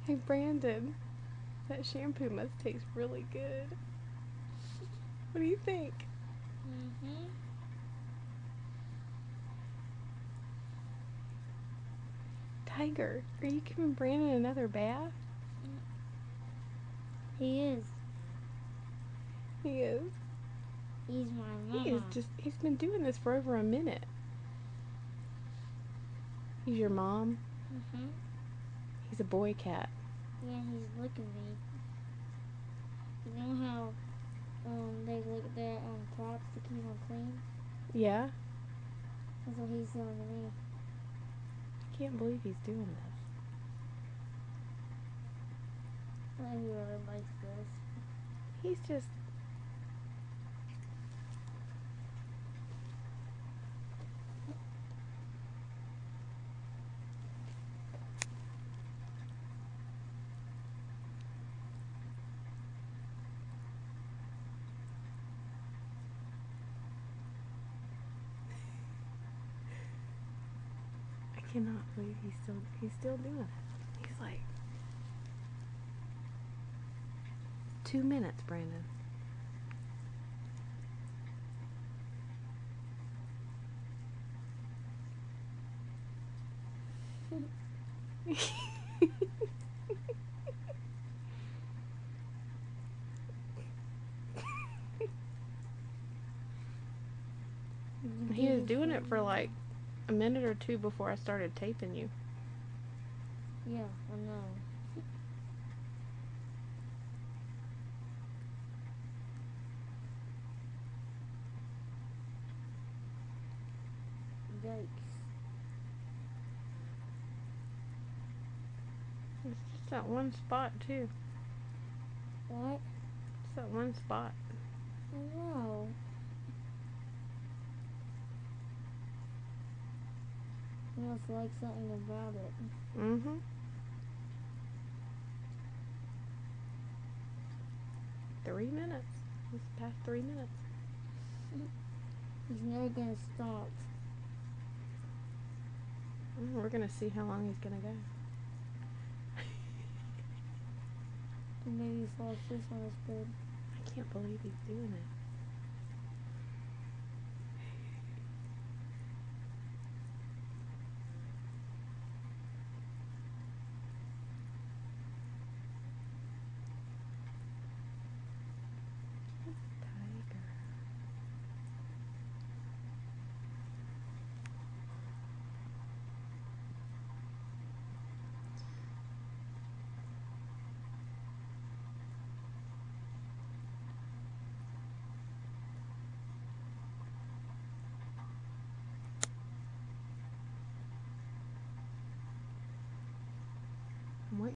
Hey Brandon, that shampoo must taste really good. What do you think? Mm-hmm. Tiger, are you giving Brandon another bath? He is. He is. He's my He is mama. just, he's been doing this for over a minute. He's your mom. Mm-hmm. He's a boy cat. Yeah, he's licking me. You know how they lick their props to keep them clean? Yeah? That's what he's doing to me. I can't believe he's doing this. I think he really likes this. He's just, I cannot believe he's still doing it. He's like 2 minutes, Brandon. You He did was it doing for it for me. like a minute or two before I started taping you. Yeah, I know. Yikes. It's just that one spot too. What? It's that one spot. I know. He must like something about it. Mm-hmm. 3 minutes. It's past 3 minutes. He's never gonna stop. We're gonna see how long he's gonna go. Maybe false this one is good. I can't believe he's doing it.